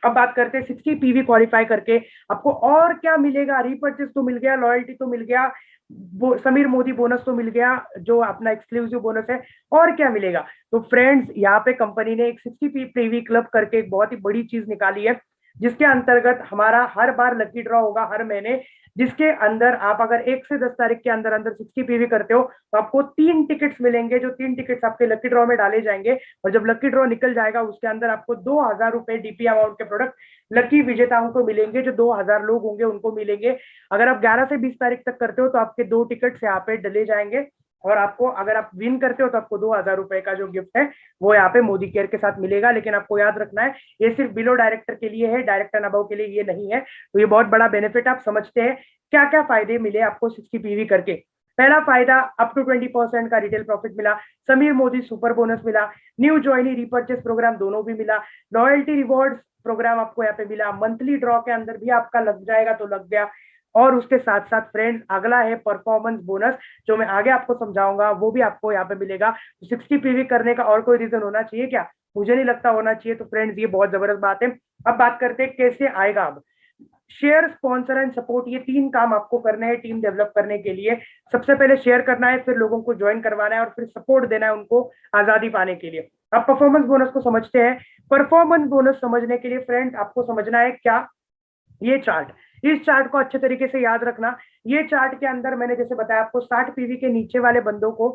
अब बात करते हैं 60 पीवी क्वालिफाई करके आपको और क्या मिलेगा। रीपर्चेस तो मिल गया, लॉयल्टी तो मिल गया, समीर मोदी बोनस तो मिल गया जो अपना एक्सक्लूसिव बोनस है, और क्या मिलेगा। तो फ्रेंड्स यहाँ पे कंपनी ने एक 60 पीवी क्लब करके एक बहुत ही बड़ी चीज निकाली है, जिसके अंतर्गत हमारा हर बार लकी ड्रॉ होगा हर महीने, जिसके अंदर आप अगर 1 से 10 तारीख के अंदर अंदर 60 पीवी करते हो तो आपको 3 टिकट्स मिलेंगे, जो 3 टिकट्स आपके लकी ड्रॉ में डाले जाएंगे। और जब लकी ड्रॉ निकल जाएगा उसके अंदर आपको 2000 रुपए डीपी अमाउंट के प्रोडक्ट लकी विजेताओं को मिलेंगे, जो 2000 लोग होंगे उनको मिलेंगे। अगर आप 11 से 20 तारीख तक करते हो तो आपके 2 टिकट्स यहाँ पे डले जाएंगे, और आपको अगर आप विन करते हो तो आपको 2000 रुपए का जो गिफ्ट है वो यहाँ पे मोदी केयर के साथ मिलेगा। लेकिन आपको याद रखना है ये सिर्फ बिलो डायरेक्टर के लिए है, डायरेक्टर अबव के लिए ये नहीं है। तो ये बहुत बड़ा बेनिफिट आप समझते हैं क्या क्या फायदे मिले आपको 60 पीवी करके। पहला फायदा अप टू 20% का रिटेल प्रॉफिट मिला, समीर मोदी सुपर बोनस मिला, न्यू ज्वाइनी रीपर्चेस प्रोग्राम दोनों भी मिला, लॉयल्टी रिवॉर्ड्स प्रोग्राम आपको यहाँ पे मिला, मंथली ड्रॉ के अंदर भी आपका लग जाएगा तो लग गया। और उसके साथ साथ फ्रेंड्स अगला है परफॉर्मेंस बोनस, जो मैं आगे आपको समझाऊंगा, वो भी आपको यहाँ पे मिलेगा। 60 पीवी करने का और कोई रीजन होना चाहिए क्या? मुझे नहीं लगता होना चाहिए। तो फ्रेंड्स ये बहुत जबरदस्त बात है। अब बात करते हैं कैसे आएगा। अब शेयर, स्पॉन्सर एंड सपोर्ट, ये 3 काम आपको करने हैं टीम डेवलप करने के लिए। सबसे पहले शेयर करना है, फिर लोगों को ज्वाइन करवाना है, और फिर सपोर्ट देना है उनको आजादी पाने के लिए। अब परफॉर्मेंस बोनस को समझते हैं। परफॉर्मेंस बोनस समझने के लिए फ्रेंड्स आपको समझना है क्या, ये चार्ट, इस चार्ट को अच्छे तरीके से याद रखना। ये चार्ट के अंदर मैंने जैसे बताया आपको 60 पीवी के नीचे वाले बंदों को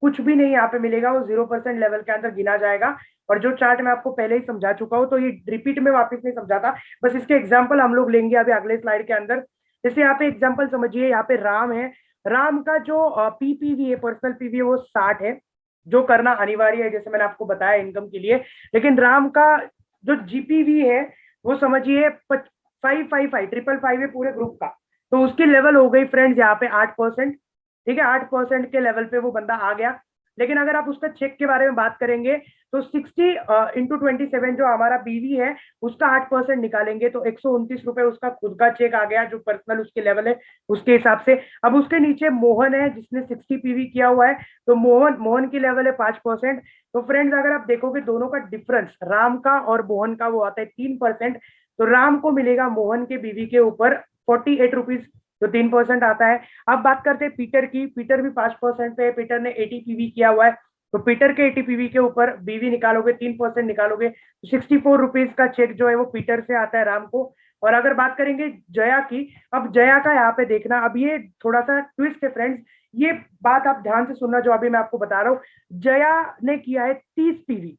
कुछ भी नहीं यहाँ पे मिलेगा, वो 0% लेवल के अंदर गिना जाएगा। और जो चार्ट मैं आपको पहले ही समझा चुका हूँ, तो ये रिपीट में वापस नहीं समझाता, बस इसके एग्जाम्पल हम लोग लेंगे अभी अगले स्लाइड के अंदर। जैसे यहाँ पे एग्जाम्पल समझिए, यहाँ पे राम है, राम का जो पीपीवी है, पर्सनल पीवी है, वो 60 है, जो करना अनिवार्य है जैसे मैंने आपको बताया इनकम के लिए। लेकिन राम का जो जीपीवी है वो समझिए 555 555 है पूरे ग्रुप का, तो उसकी लेवल हो गई फ्रेंड्स यहाँ पे 8%। ठीक है, 8% के लेवल पे वो बंदा आ गया। लेकिन अगर आप उसका चेक के बारे में बात करेंगे तो 60 इंटू 27 जो हमारा बीवी है उसका 8% निकालेंगे तो 129 रुपए उसका खुद का चेक आ गया, जो पर्सनल उसके लेवल है उसके हिसाब से। अब उसके नीचे मोहन है जिसने 60 पीवी किया हुआ है, तो मोहन की लेवल है 5%। तो फ्रेंड्स अगर आप देखोगे दोनों का डिफरेंस राम का और मोहन का वो आता है 3%। तो राम को मिलेगा मोहन के बीवी के ऊपर 48 रुपीज, तो 3% आता है। अब बात करते हैं पीटर की, पीटर भी 5% पे है, पीटर ने 80 पीवी किया हुआ है, तो पीटर के 80 पीवी के ऊपर बीवी निकालोगे 3% निकालोगे तो 64 रुपीज का चेक जो है वो पीटर से आता है राम को। और अगर बात करेंगे जया की, अब जया का यहाँ पे देखना, अब ये थोड़ा सा ट्विस्ट है फ्रेंड्स, ये बात आप ध्यान से सुनना जो अभी मैं आपको बता रहा हूँ। जया ने किया है 30 पीवी,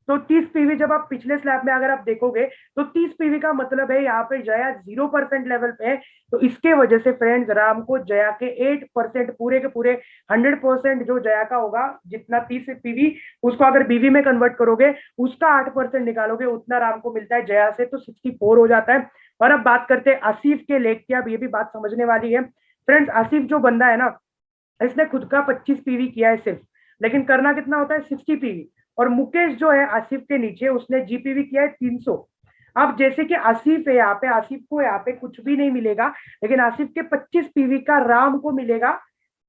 तो 30 पीवी जब आप पिछले स्लैब में अगर आप देखोगे तो 30 पीवी का मतलब है यहाँ पे जया 0% लेवल पे है। तो इसके वजह से फ्रेंड्स राम को जया के 8% पूरे के पूरे 100% जो जया का होगा, जितना 30 पीवी उसको अगर बीवी में कन्वर्ट करोगे उसका 8% निकालोगे, उतना राम को मिलता है जया से, तो 64 हो जाता है। और अब बात करते हैं आसिफ के लेख की। अब ये भी बात समझने वाली है फ्रेंड्स। आसिफ जो बंदा है ना, इसने खुद का 25 पीवी किया है सिर्फ, लेकिन करना कितना होता है 60 पीवी। और मुकेश जो है आसिफ के नीचे, उसने जीपीवी किया है 300। अब जैसे कि आसिफ है यहाँ पे, आसिफ को यहाँ पे कुछ भी नहीं मिलेगा, लेकिन आसिफ के 25 पीवी का राम को मिलेगा,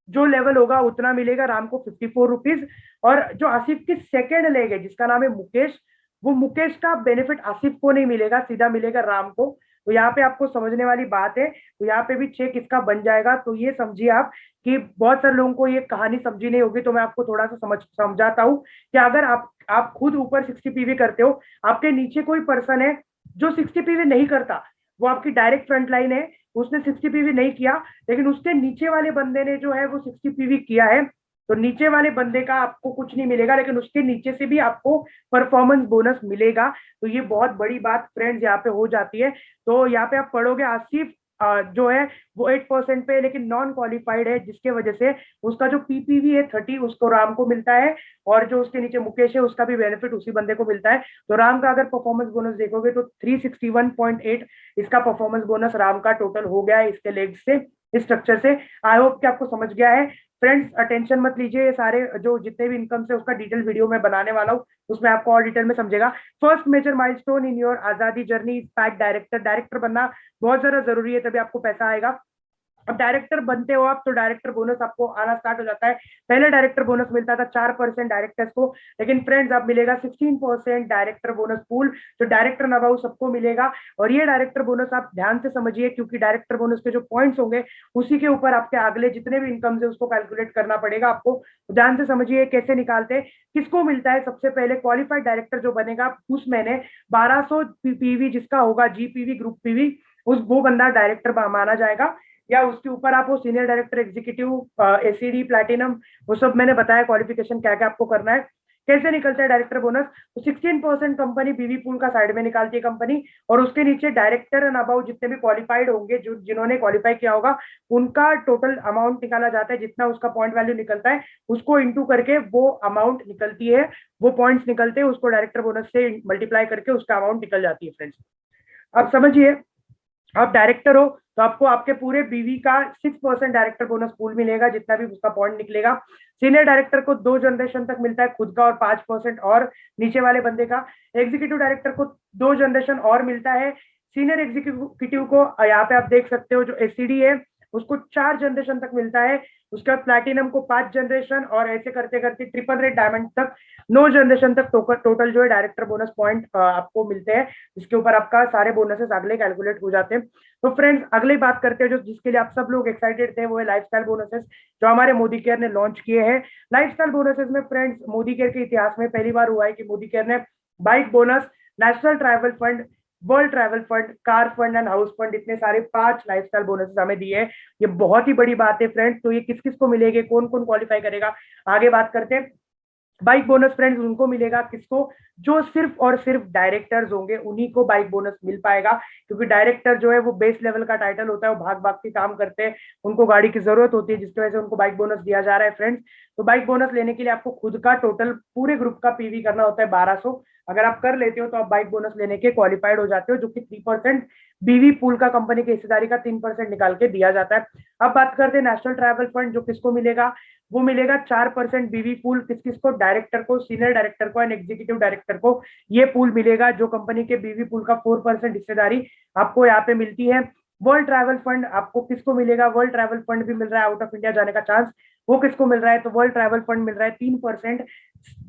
जो लेवल होगा उतना मिलेगा राम को 54 रुपीज। और जो आसिफ की सेकेंड लेग है जिसका नाम है मुकेश, वो मुकेश का बेनिफिट आसिफ को नहीं मिलेगा, सीधा मिलेगा राम को। तो यहाँ पे आपको समझने वाली बात है, तो यहाँ पे भी चेक इसका बन जाएगा। तो ये समझिए आप कि बहुत सारे लोगों को ये कहानी समझी नहीं होगी, तो मैं आपको थोड़ा सा समझाता हूँ कि अगर आप खुद ऊपर 60 पीवी करते हो, आपके नीचे कोई पर्सन है जो 60 पीवी नहीं करता, वो आपकी डायरेक्ट फ्रंट लाइन है, उसने 60 पीवी नहीं किया, लेकिन उसके नीचे वाले बंदे ने जो है वो 60 पीवी किया है, तो नीचे वाले बंदे का आपको कुछ नहीं मिलेगा, लेकिन उसके नीचे से भी आपको परफॉर्मेंस बोनस मिलेगा। तो ये बहुत बड़ी बात फ्रेंड्स यहाँ पे हो जाती है। तो यहाँ पे आप पढ़ोगे आसिफ जो है वो 8% पे, लेकिन नॉन क्वालिफाइड है, जिसके वजह से उसका जो पीपीवी है 30 उसको राम को मिलता है, और जो उसके नीचे मुकेश है उसका भी बेनिफिट उसी बंदे को मिलता है। तो राम का अगर परफॉर्मेंस बोनस देखोगे तो 361.8 इसका परफॉर्मेंस बोनस राम का टोटल हो गया है इसके लेग से, इस स्ट्रक्चर से। आई होप कि आपको समझ गया है फ्रेंड्स। अटेंशन मत लीजिए, ये सारे जो जितने भी इनकम से उसका डिटेल वीडियो में बनाने वाला हूँ, उसमें आपको और डिटेल में समझेगा। First major milestone in your Azadi journey is pack director. Director बनना बहुत ज्यादा जरूरी है, तभी आपको पैसा आएगा। अब डायरेक्टर बनते हो आप तो डायरेक्टर बोनस आपको आना स्टार्ट हो जाता है। पहले डायरेक्टर बोनस मिलता था 4% डायरेक्टर्स को, लेकिन फ्रेंड्स अब मिलेगा 16% डायरेक्टर बोनस पूल, जो डायरेक्टर नवाऊ सबको मिलेगा। और ये डायरेक्टर बोनस आप ध्यान से समझिए, क्योंकि डायरेक्टर बोनस के जो पॉइंट्स होंगे उसी के ऊपर आपके अगले जितने भी इनकम है उसको कैलकुलेट करना पड़ेगा आपको। तो ध्यान से समझिए कैसे निकालते हैं, किसको मिलता है। सबसे पहले क्वालिफाइड डायरेक्टर जो बनेगा उस महीने 1200 पीवी जिसका होगा, जीपीवी ग्रुप पीवी, उस वो बंदा डायरेक्टर माना जाएगा। या उसके ऊपर आप वो senior director executive ACD platinum, वो सब मैंने बताया क्वालिफिकेशन क्या क्या आपको करना है। कैसे निकलता है डायरेक्टर बोनस, तो 16% कंपनी बीवी पूल का साइड में निकालती है कंपनी, और उसके नीचे डायरेक्टर एंड अबाउ जितने भी क्वालिफाइड होंगे, जो जिन्होंने क्वालिफाई किया होगा, उनका टोटल अमाउंट निकाला जाता है, जितना उसका पॉइंट वैल्यू निकलता है उसको इंटू करके वो अमाउंट निकलती है, वो पॉइंट्स निकलते हैं, उसको डायरेक्टर बोनस से मल्टीप्लाई करके उसका अमाउंट निकल जाती है फ्रेंड्स। अब समझिए, आप डायरेक्टर हो तो आपको आपके पूरे बीवी का 6% डायरेक्टर बोनस पूल मिलेगा, जितना भी उसका पॉइंट निकलेगा। सीनियर डायरेक्टर को 2 जनरेशन तक मिलता है खुद का, और 5% और नीचे वाले बंदे का। एग्जीक्यूटिव डायरेक्टर को 2 जनरेशन और मिलता है। सीनियर एग्जीक्यूटिव को यहाँ पे आप देख सकते हो, जो एससीडी है उसको 4 जनरेशन तक मिलता है। उसके बाद प्लैटिनम को 5 जनरेशन, और ऐसे करते करते ट्रिपल रेड डायमंड तक 9 जनरेशन तक टोटल जो है डायरेक्टर बोनस पॉइंट आपको मिलते हैं, जिसके ऊपर आपका सारे बोनसेस अगले कैलकुलेट हो जाते हैं। तो फ्रेंड्स अगली बात करते हैं जो जिसके लिए आप सब लोग एक्साइटेड थे, वो है लाइफस्टाइल बोनसेस, जो हमारे मोदी केयर ने लॉन्च किए हैं। लाइफस्टाइल बोनसेस में फ्रेंड्स मोदी केयर के इतिहास में पहली बार हुआ है कि मोदी केयर ने bike bonus, national travel fund, world travel fund, car fund and house fund, इतने सारे 5 लाइफस्टाइल बोनसेस हमें दिए हैं। ये बहुत ही बड़ी बात है फ्रेंड्स। तो ये किस किस को मिलेंगे, कौन कौन क्वालिफाई करेगा, आगे बात करते हैं। बाइक बोनस फ्रेंड्स उनको मिलेगा, किसको, जो सिर्फ और सिर्फ डायरेक्टर्स होंगे उन्हीं को बाइक बोनस मिल पाएगा, क्योंकि डायरेक्टर जो है वो बेस लेवल का टाइटल होता है, वो भाग भाग के काम करते हैं, उनको गाड़ी की जरूरत होती है, जिसकी वजह से उनको बाइक बोनस दिया जा रहा है फ्रेंड्स। तो बाइक बोनस लेने के लिए आपको खुद का टोटल पूरे ग्रुप का पीवी करना होता है 1200। अगर आप कर लेते हो तो आप बाइक बोनस लेने के क्वालिफाइड हो जाते हो, जो कि 3% बीवी पूल का कंपनी की हिस्सेदारी का 3% निकाल के दिया जाता है। अब बात करते हैं नेशनल ट्रैवल फंड, जो किसको मिलेगा, वो मिलेगा 4% बीवी पूल, किस किस को, डायरेक्टर को, सीनियर डायरेक्टर को एंड एग्जीक्यूटिव डायरेक्टर को ये पूल मिलेगा, जो कंपनी के बीवी पूल का 4% हिस्सेदारी आपको यहाँ पे मिलती है। वर्ल्ड ट्रैवल फंड आपको किसको मिलेगा, वर्ल्ड ट्रैवल फंड भी मिल रहा है, आउट ऑफ इंडिया जाने का चांस, वो किसको मिल रहा है, तो वर्ल्ड ट्रैवल फंड मिल रहा है 3%,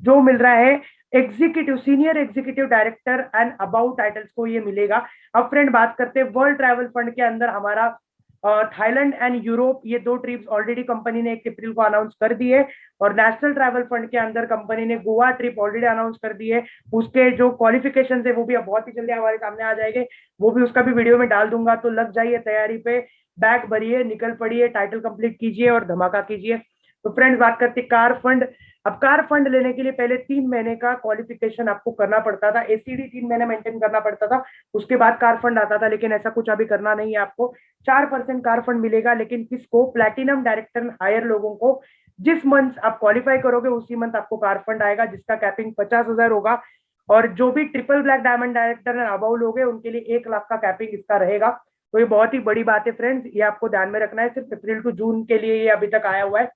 जो मिल रहा है executive, senior executive director and about titles को ये मिलेगा। अब फ्रेंड बात करते हैं वर्ल्ड ट्रैवल फंड के अंदर हमारा थाईलैंड एंड यूरोप, ये 2 ट्रिप्स ऑलरेडी कंपनी ने 1 अप्रैल को अनाउंस कर दी है। और नेशनल ट्रैवल फंड के अंदर कंपनी ने गोवा ट्रिप ऑलरेडी अनाउंस कर दी है, उसके जो क्वालिफिकेशन है वो भी अब बहुत ही जल्दी हमारे सामने आ जाएंगे, वो भी उसका भी वीडियो में डाल दूंगा। तो लग जाइए तैयारी पे, बैग भरिए, निकल पड़िए, टाइटल कंप्लीट कीजिए और धमाका कीजिए। तो फ्रेंड्स बात करते कार फंड। अब कार फंड लेने के लिए पहले 3 महीने का क्वालिफिकेशन आपको करना पड़ता था, एसीडी 3 महीने मेंटेन करना पड़ता था, उसके बाद कार फंड आता था, लेकिन ऐसा कुछ अभी करना नहीं है आपको। 4% कार फंड मिलेगा, लेकिन किसको, प्लैटिनम डायरेक्टर हायर लोगों को। जिस मंथ आप क्वालिफाई करोगे उसी मंथ आपको कार फंड आएगा, जिसका कैपिंग 50,000 होगा। और जो भी triple black diamond director and above लोग हैं उनके लिए 1 लाख का कैपिंग इसका रहेगा। तो ये बहुत ही बड़ी बात है फ्रेंड्स, ये आपको ध्यान में रखना है। सिर्फ अप्रैल टू जून के लिए ये अभी तक आया हुआ है,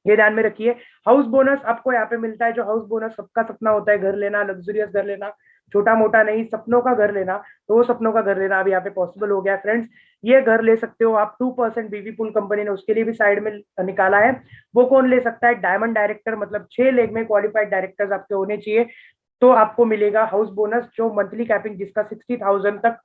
ये ध्यान में रखिए। हाउस बोनस आपको यहाँ पे मिलता है, जो हाउस बोनस सबका सपना होता है, घर लेना, लग्जरियस घर लेना, छोटा मोटा नहीं, सपनों का घर लेना। तो वो सपनों का घर लेना अभी यहाँ पे पॉसिबल हो गया फ्रेंड्स। ये घर ले सकते हो आप, 2% बीवी पुल कंपनी ने उसके लिए भी साइड में निकाला है। वो कौन ले सकता है, डायमंड डायरेक्टर, मतलब 6 लेग में क्वालिफाइड डायरेक्टर्स आपके होने चाहिए, तो आपको मिलेगा हाउस बोनस, जो मंथली कैपिंग जिसका 60,000 तक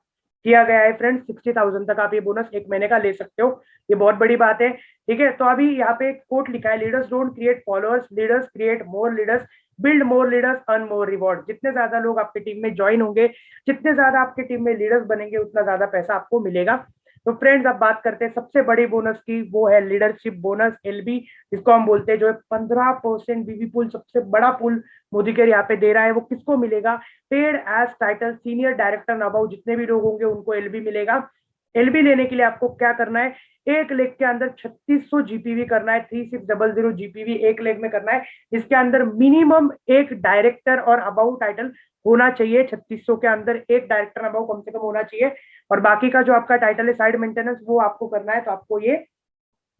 किया गया है फ्रेंड्स। 60,000 तक आप ये बोनस एक महीने का ले सकते हो, ये बहुत बड़ी बात है। ठीक है, तो अभी यहाँ पे एक कोट लिखा है, leaders don't create followers, leaders create more leaders, build more leaders, earn more reward. जितने ज्यादा लोग आपकी टीम में ज्वाइन होंगे, जितने ज्यादा आपकी टीम में लीडर्स बनेंगे, उतना ज्यादा पैसा आपको मिलेगा। तो फ्रेंड्स अब बात करते हैं सबसे बड़ी बोनस की, वो है लीडरशिप बोनस, एलबी, जिसको हम बोलते हैं, जो है 15% बीवी पूल, सबसे बड़ा पूल मोदी केयर यहाँ पे दे रहा है। वो किसको मिलेगा? Paid as title senior director above, जितने भी लोग होंगे उनको एलबी मिलेगा। एलबी लेने के लिए आपको क्या करना है? एक लेग के अंदर 3600 जीपीवी करना है, 3600 जीपीवी एक लेग में करना है। इसके अंदर मिनिमम एक डायरेक्टर और अबाउ टाइटल होना चाहिए। 3600 के अंदर एक डायरेक्टर अबाउ कम से कम होना चाहिए, और बाकी का जो आपका टाइटल है साइड मेंटेनेंस वो आपको करना है, तो आपको ये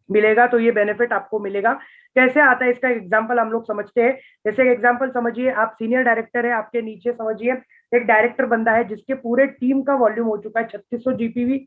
मिलेगा। तो ये बेनिफिट आपको मिलेगा। कैसे आता है इसका एग्जांपल हम लोग समझते हैं। जैसे एग्जांपल समझिए, आप सीनियर डायरेक्टर है, आपके नीचे समझिए एक डायरेक्टर बंदा है जिसके पूरे टीम का वॉल्यूम हो चुका है 3600 जीपीवी।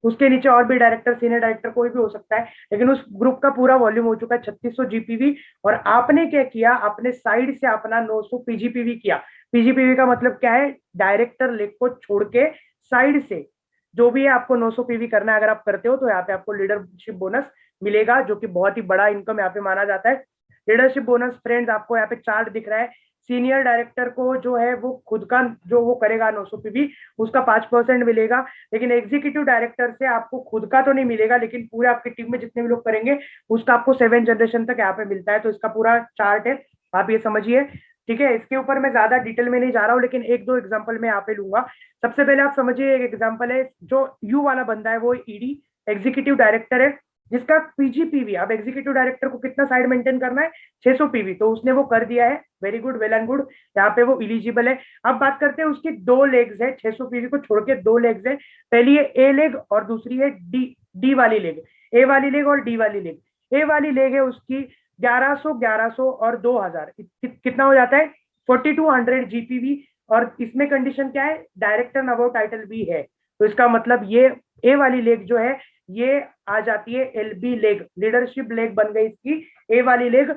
उसके नीचे और भी डायरेक्टर, सीनियर डायरेक्टर कोई भी हो सकता है, लेकिन उस ग्रुप का पूरा वॉल्यूम हो चुका है 3600 जीपीवी। और आपने क्या किया? अपने साइड से अपना 900 पीजीपीवी किया। पीजीपीवी का मतलब क्या है? डायरेक्टर लेग को छोड़ के साइड से जो भी है आपको 900 पीवी करना है। अगर आप करते हो तो यहाँ पे आपको लीडरशिप बोनस मिलेगा, जो कि बहुत ही बड़ा इनकम यहाँ पे माना जाता है। लीडरशिप बोनस फ्रेंड्स आपको यहाँ पे चार्ट दिख रहा है। सीनियर डायरेक्टर को जो है वो खुद का जो वो करेगा 900 पीवी, उसका 5% मिलेगा। लेकिन एग्जीक्यूटिव डायरेक्टर से आपको खुद का तो नहीं मिलेगा, लेकिन पूरे आपकी टीम में जितने भी लोग करेंगे उसका आपको 7 जनरेशन तक यहाँ पे मिलता है। तो इसका पूरा चार्ट है, आप ये समझिए। ठीक है, इसके ऊपर मैं ज्यादा डिटेल में नहीं जा रहा हूँ, लेकिन एक दो एग्जांपल मैं यहाँ पे लूंगा। सबसे पहले आप समझिए, एक एग्जांपल है, जो यू वाला बंदा है वो ईडी एग्जीक्यूटिव डायरेक्टर है, जिसका पीजीपीवी, अब एग्जीक्यूटिव डायरेक्टर को कितना साइड मेंटेन करना है? 600 पीवी, तो उसने वो कर दिया है, very good, well and good. यहाँ पे वो इलिजिबल है। अब बात करते हैं उसकी दो लेग्स है, 600 पीवी को छोड़ के दो लेग्स है। पहली है ए लेग और दूसरी है डी वाली लेग। ए वाली लेग और डी वाली लेग। ए वाली लेग है उसकी 1100, 1100 और 2000, कितना हो जाता है? 4200 जीपीवी। और इसमें कंडीशन क्या है? डायरेक्टर अबाउट टाइटल भी है। तो इसका मतलब ये ए वाली लेग जो है ये आ जाती है एलबी लेग, लीडरशिप लेग बन गई इसकी ए वाली लेग।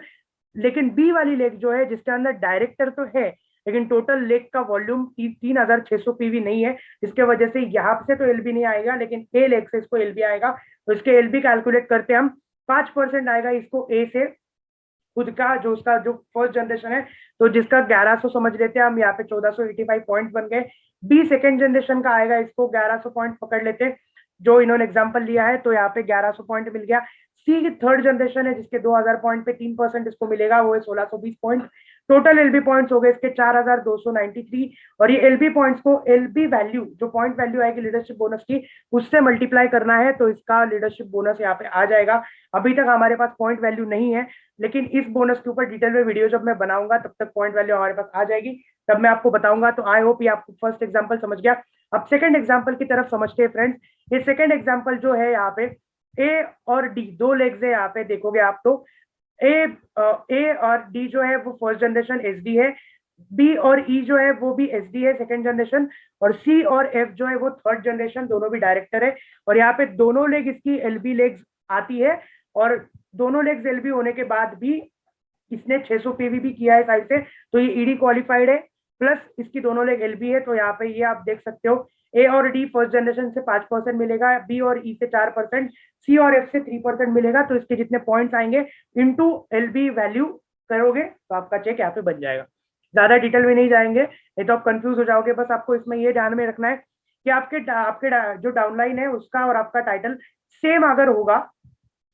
लेकिन बी वाली लेग जो है, जिसके अंदर डायरेक्टर तो है, लेकिन टोटल लेग का वॉल्यूम 3600 पीवी नहीं है, जिसके वजह से यहाँ से तो एलबी नहीं आएगा, लेकिन ए लेग से इसको एलबी आएगा। तो इसके एलबी कैलकुलेट करते हम, 5% आएगा इसको ए से, खुद का जो उसका जो फर्स्ट जनरेशन है, तो जिसका 1100 समझ लेते हैं हम, यहाँ पे 1485 पॉइंट बन गए। बी सेकेंड जनरेशन का आएगा, इसको 1100 पॉइंट पकड़ लेते हैं, जो इन्होंने एग्जांपल लिया है, तो यहाँ पे 1100 पॉइंट मिल गया। सी की थर्ड जनरेशन है, जिसके 2000 पॉइंट पे 3% इसको मिलेगा, वो है 1620 पॉइंट। टोटल एलबी पॉइंट्स हो गए इसके 4293। और ये एलबी पॉइंट्स को एलबी वैल्यू, जो पॉइंट वैल्यू आएगी लीडरशिप बोनस की, उससे मल्टीप्लाई करना है, तो इसका लीडरशिप बोनस यहाँ पे आ जाएगा। अभी तक हमारे पास पॉइंट वैल्यू नहीं है, लेकिन इस बोनस के ऊपर डिटेल में वीडियो जब मैं बनाऊंगा तब तक पॉइंट वैल्यू हमारे पास आ जाएगी, तब मैं आपको बताऊंगा। तो आई होप ये आपको फर्स्ट एग्जांपल समझ गया। अब सेकंड एग्जांपल की तरफ समझते हैं फ्रेंड्स। ये सेकंड एग्जांपल जो है, यहाँ पे ए और डी दो लेग्स है, यहाँ पे देखोगे आप तो ए ए और डी जो है वो फर्स्ट जनरेशन एस डी है, बी और ई जो है वो भी एस डी है सेकंड जनरेशन, और सी और एफ जो है वो थर्ड जनरेशन, दोनों भी डायरेक्टर है। और यहाँ पे दोनों लेग इसकी एलबी लेग्स आती है, और दोनों लेग्स एलबी होने के बाद भी इसने 600 पीवी भी किया है साइड से, तो ये ईडी क्वालिफाइड है, प्लस इसकी दोनों लेग एलबी है। तो यहाँ पे ये आप देख सकते हो, ए और डी फर्स्ट जनरेशन से 5% मिलेगा, बी और ई से 4%, सी और एफ से 3% मिलेगा। तो इसके जितने पॉइंट्स आएंगे इंटू एलबी वैल्यू करोगे तो आपका चेक यहाँ पे बन जाएगा। ज्यादा डिटेल में नहीं जाएंगे, नहीं तो आप कंफ्यूज हो जाओगे। बस आपको इसमें ये ध्यान में रखना है कि आपके जो डाउनलाइन है उसका और आपका टाइटल सेम अगर होगा,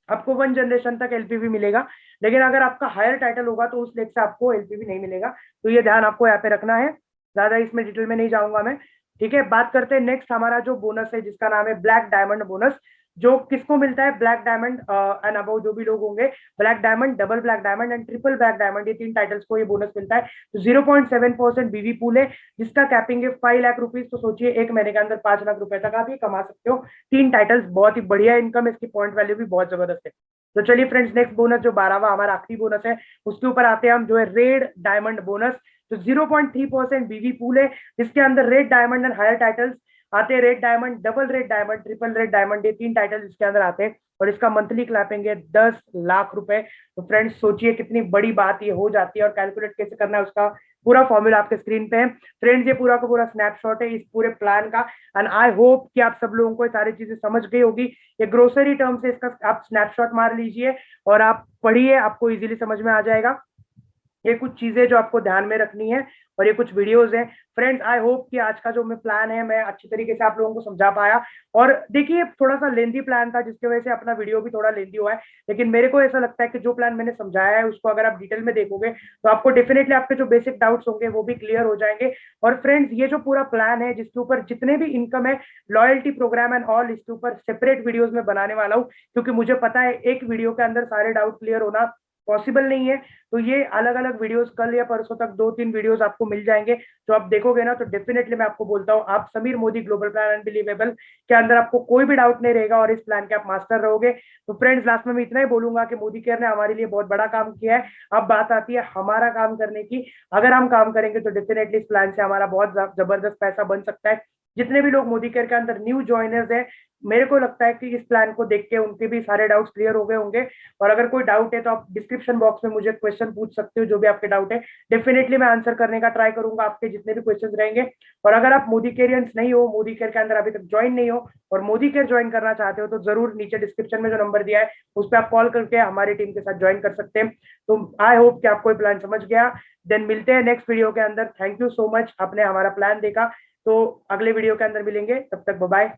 आपको 1 जनरेशन तक एलपीवी मिलेगा, लेकिन अगर आपका हायर टाइटल होगा तो उस लेग से आपको एलपीवी नहीं मिलेगा। तो ये ध्यान आपको यहाँ पे रखना है, ज्यादा इसमें डिटेल में नहीं जाऊंगा मैं। ठीक है, बात करते हैं नेक्स्ट हमारा जो बोनस है, जिसका नाम है ब्लैक डायमंड बोनस। जो किसको मिलता है? ब्लैक डायमंड एंड अबव जो भी लोग होंगे, black diamond, double black diamond and triple black diamond, ये 3 टाइटल्स को ये बोनस मिलता है। तो 0.7% बीवी पूल है, जिसका कैपिंग है 5 लाख रुपीज। तो सोचिए एक महीने के अंदर 5 लाख रुपए तक आप ये कमा सकते हो। 3 टाइटल्स, बहुत ही बढ़िया इनकम, इसकी पॉइंट वैल्यू भी बहुत जबरदस्त है। तो चलिए फ्रेंड्स, नेक्स्ट बोनस जो 12वां हमारा आखिरी बोनस है, उसके ऊपर आते हैं हम, जो है रेड डायमंड बोनस। तो 0.3% बीवी पूल है, जिसके अंदर red diamond and higher titles आते हैं red diamond, double red diamond, triple red diamond, ये 3 टाइटल इसके अंदर आते हैं और इसका मंथली क्लैपिंग है 10 लाख रुपए। तो फ्रेंड्स सोचिए कितनी बड़ी बात ये हो जाती है, और कैलकुलेट कैसे करना है उसका पूरा फॉर्मूला आपके स्क्रीन पे है फ्रेंड्स। ये पूरा का पूरा स्नैपशॉट है इस पूरे प्लान का, एंड आई होप कि आप सब लोगों को ये सारी चीजें समझ गई होगी। ये ग्रोसरी टर्म से इसका आप स्नैपशॉट मार लीजिए और आप पढ़िए, आपको इजीली समझ में आ जाएगा। ये कुछ चीजें जो आपको ध्यान में रखनी है और ये कुछ वीडियोस हैं फ्रेंड्स। आई होप कि आज का जो मैं प्लान है मैं अच्छी तरीके से आप लोगों को समझा पाया। और देखिए थोड़ा सा लेंदी प्लान था जिसकी वजह से अपना वीडियो भी थोड़ा लेंदी हुआ है, लेकिन मेरे को ऐसा लगता है कि जो प्लान मैंने समझाया है उसको अगर आप डिटेल में देखोगे तो आपको डेफिनेटली आपके जो बेसिक डाउट्स होंगे वो भी क्लियर हो जाएंगे। और फ्रेंड्स ये जो पूरा प्लान है जिसके ऊपर जितने भी इनकम है, लॉयल्टी प्रोग्राम एंड ऑल, इसके ऊपर सेपरेट वीडियोस में बनाने वाला हूँ, क्योंकि मुझे पता है एक वीडियो के अंदर सारे डाउट क्लियर होना पॉसिबल नहीं है। तो ये अलग अलग वीडियोस कल या परसों तक 2-3 वीडियोस आपको मिल जाएंगे, जो आप देखोगे ना तो डेफिनेटली मैं आपको बोलता हूँ आप Sameer Modi global plan unbelievable के अंदर आपको कोई भी डाउट नहीं रहेगा और इस प्लान के आप मास्टर रहोगे। तो फ्रेंड्स लास्ट में मैं इतना ही बोलूंगा कि मोदी केयर ने हमारे लिए बहुत बड़ा काम किया है। अब बात आती है हमारा काम करने की। अगर हम काम करेंगे तो डेफिनेटली इस प्लान से हमारा बहुत जबरदस्त पैसा बन सकता है। जितने भी लोग मोदी केयर के अंदर न्यू ज्वाइनर्स है, मेरे को लगता है कि इस प्लान को देख के उनके भी सारे डाउट्स क्लियर हो गए होंगे। और अगर कोई डाउट है तो आप डिस्क्रिप्शन बॉक्स में मुझे क्वेश्चन पूछ सकते हो, जो भी आपके डाउट है डेफिनेटली मैं आंसर करने का ट्राई करूंगा आपके जितने भी क्वेश्चन रहेंगे। और अगर आप मोदी केयरियंस नहीं हो, मोदी केयर के अंदर अभी तक ज्वाइन नहीं हो और मोदी केयर ज्वाइन करना चाहते हो, तो जरूर नीचे डिस्क्रिप्शन में जो नंबर दिया है उस पर आप कॉल करके हमारी टीम के साथ ज्वाइन कर सकते हैं। तो आई होप कि आपको ये प्लान समझ गया। देन मिलते हैं नेक्स्ट वीडियो के अंदर। थैंक यू सो मच, आपने हमारा प्लान देखा। तो अगले वीडियो के अंदर मिलेंगे, तब तक बाय बाय।